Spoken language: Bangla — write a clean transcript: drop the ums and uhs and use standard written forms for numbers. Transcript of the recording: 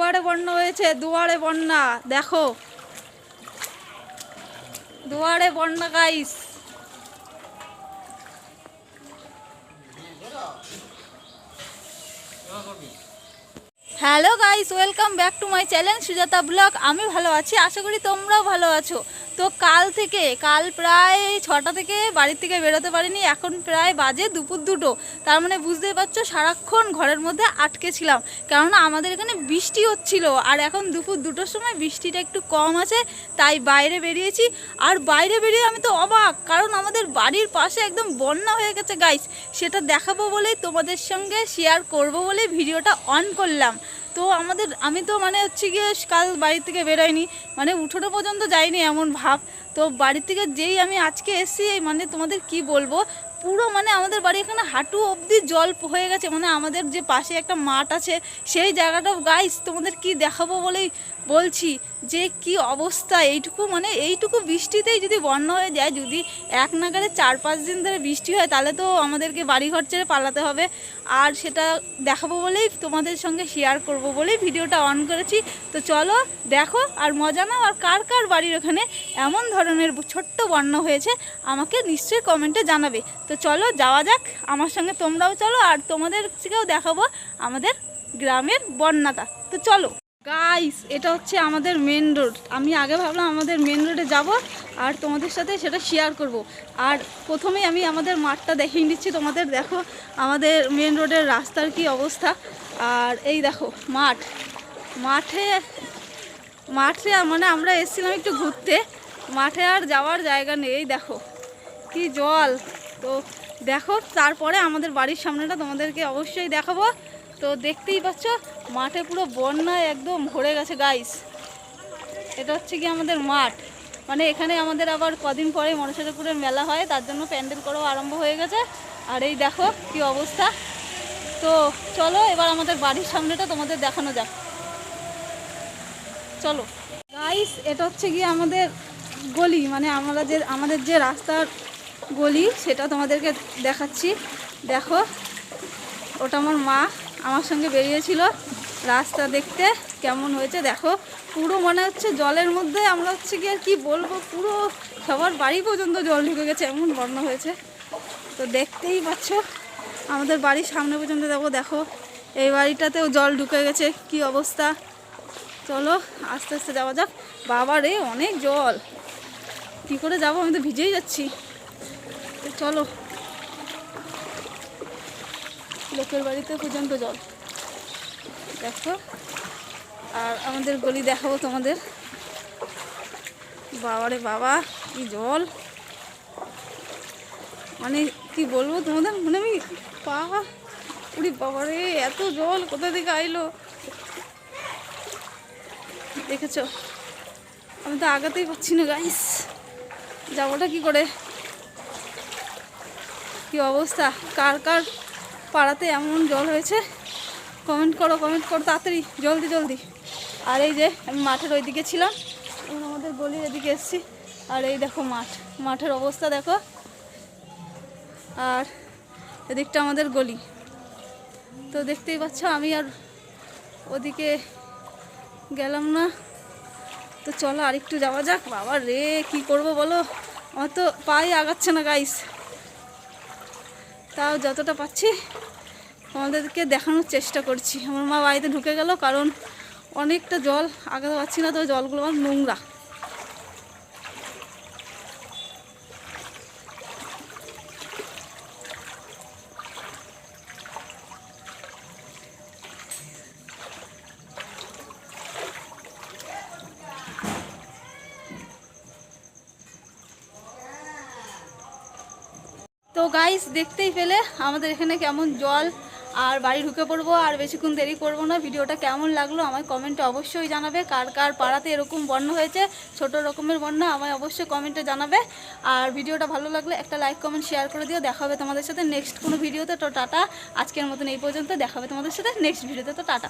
দুয়ারে বন্যা হয়েছে, দুয়ারে বন্যা। দেখো দুয়ারে বন্যা guys. Hello guys, welcome back to my channel Sujata blog. আমি ভালো আছি, আশা করি তোমরাও ভালো আছো। তো কাল প্রায় 6টা থেকে বাড়ির থেকে বেরোতে পারিনি। এখন প্রায় বাজে দুপুর 2টো। তার মানে বুঝতেই পারছো সারাক্ষণ ঘরের মধ্যে আটকে ছিলাম, কেননা আমাদের এখানে বৃষ্টি হচ্ছিল। আর এখন দুপুর 2টোর সময় বৃষ্টিটা একটু কম আছে, তাই বাইরে বেরিয়েছি। আর বাইরে বেরিয়ে আমি তো অবাক, কারণ আমাদের বাড়ির পাশে একদম বন্যা হয়ে গেছে গাইস। সেটা দেখাবো বলেই, তোমাদের সঙ্গে শেয়ার করব বলেই ভিডিওটা অন করলাম। তো আমি তো মানে হচ্ছে গিয়ে কাল বাড়ি থেকে বেরোয়নি, মানে উঠোনো পর্যন্ত যাইনি এমন ভাব। তো বাড়ি থেকে যেই আমি আজকে এসেছি, মানে তোমাদের কি বলবো, পুরো মানে আমাদের বাড়ি এখানে হাঁটু অবধি জল হয়ে গেছে। মানে আমাদের যে পাশে একটা মাঠ আছে, সেই জায়গাটাও গাইস তোমাদের কি দেখাবো বলেই বলছি যে কি অবস্থা। এইটুকু বৃষ্টিতেই যদি বন্যা হয়ে যায়, যদি এক নাগারে 4-5 দিন ধরে বৃষ্টি হয়, তাহলে তো আমাদেরকে বাড়িঘর ছেড়ে পালাতে হবে। আর সেটা দেখাবো বলেই, তোমাদের সঙ্গে শেয়ার করব বলেই ভিডিওটা অন করেছি। তো চলো দেখো আর মজা নাও। আর কার কার বাড়ির ওখানে এমন ধরনের ছোট্ট বন্যা হয়েছে, আমাকে নিশ্চয়ই কমেন্টে জানাবে। তো চলো যাওয়া যাক, আমার সঙ্গে তোমরাও চলো, আর তোমাদের থেকেও দেখাবো আমাদের গ্রামের বন্যাটা। তো চলো গাইস, এটা হচ্ছে আমাদের মেন রোড। আমি আগে ভাবলাম আমাদের মেন রোডে যাব আর তোমাদের সাথে সেটা শেয়ার করব। আর প্রথমেই আমি আমাদের মাঠটা দেখিয়ে দিচ্ছি তোমাদের। দেখো আমাদের মেন রোডের রাস্তার কি অবস্থা। আর এই দেখো মাঠে মানে আমরা এসেছিলাম একটু ঘুরতে, মাঠে আর যাওয়ার জায়গা নেই। এই দেখো কি জল। তো দেখো, তারপরে আমাদের বাড়ির সামনেটা তোমাদেরকে অবশ্যই দেখাবো। তো দেখতেই পাচ্ছ মাঠে পুরো বন্যায় একদম ভরে গেছে গাইস। এটা হচ্ছে কি আমাদের মাঠ। মানে এখানে আমাদের আবার কদিন পরে মনসা ঠাকুরের মেলা হয়, তার জন্য প্যান্ডেল করাও আরম্ভ হয়ে গেছে। আর এই দেখো কি অবস্থা। তো চলো এবার আমাদের বাড়ির সামনেটা তোমাদের দেখানো যাক। চলো গাইস, এটা হচ্ছে কি আমাদের গলি, মানে আমাদের যে রাস্তার গলি, সেটা তোমাদেরকে দেখাচ্ছি। দেখো ওটা আমার মা আমার সঙ্গে বেরিয়েছিল রাস্তা দেখতে কেমন হয়েছে। দেখো পুরো মনে হচ্ছে জলের মধ্যে আমরা হচ্ছে কি, আর কি বলবো, পুরো সবার বাড়ি পর্যন্ত জল ঢুকে গেছে, এমন বন্যা হয়েছে। তো দেখতেই পাচ্ছ আমাদের বাড়ির সামনে পর্যন্ত দেখো এই বাড়িটাতেও জল ঢুকে গেছে, কি অবস্থা। চলো আস্তে আস্তে যাওয়া যাক। বাবা রে, অনেক জল, কী করে যাবো, আমি তো ভিজেই যাচ্ছি। তো চলো, লোকের বাড়িতে পর্যন্ত জল দেখো। আর আমাদের গলি দেখাবো তোমাদের। বাবারে বাবা, কি জল, মানে কি বলবো তোমাদের, মানে আমি উড়ি বাবারে, এত জল কোথা থেকে আইলো দেখেছো। আমি তো আগাতেই পারছি না গাইস, যাবোটা কি করে, কি অবস্থা। কার কার পাড়াতে এমন জল হয়েছে কমেন্ট করো তাড়াতাড়ি, জলদি। আর এই যে আমি মাঠের ওইদিকে ছিলাম, এখন আমাদের গলির এদিকে এসেছি। আর এই দেখো মাঠের অবস্থা দেখো। আর এদিকটা আমাদের গলি। তো দেখতেই পাচ্ছ আমি আর ওদিকে গেলাম না। তো চলো আর একটু যাওয়া যাক। বাবা রে, কি করব বলো, আমার তো পাই আগাচ্ছে না গাইস। তাও যতটা পাচ্ছি আমাদেরকে দেখানোর চেষ্টা করছি। আমার মা বাড়িতে ঢুকে গেল, কারণ অনেকটা জল আগাতে পারছি না, তো জলগুলো আমার নোংরা। তো গাইস, দেখতেই পেলে আমাদের এখানে কেমন জল। আর বাড়ি ঢুকে পড়বো, আর বেশিক্ষণ দেরি করবো না। ভিডিওটা কেমন লাগলো আমায় কমেন্টে অবশ্যই জানাবে। কার কার পাড়াতে এরকম বন্যা হয়েছে, ছোট রকমের বন্যা, আমায় অবশ্যই কমেন্টে জানাবে। আর ভিডিওটা ভালো লাগলে একটা লাইক কমেন্ট শেয়ার করে দিও। দেখা হবে তোমাদের সাথে নেক্সট কোনো ভিডিওতে। তো টাটা, আজকের মতন এই পর্যন্ত। দেখা হবে তোমাদের সাথে নেক্সট ভিডিওতে। তো টাটা।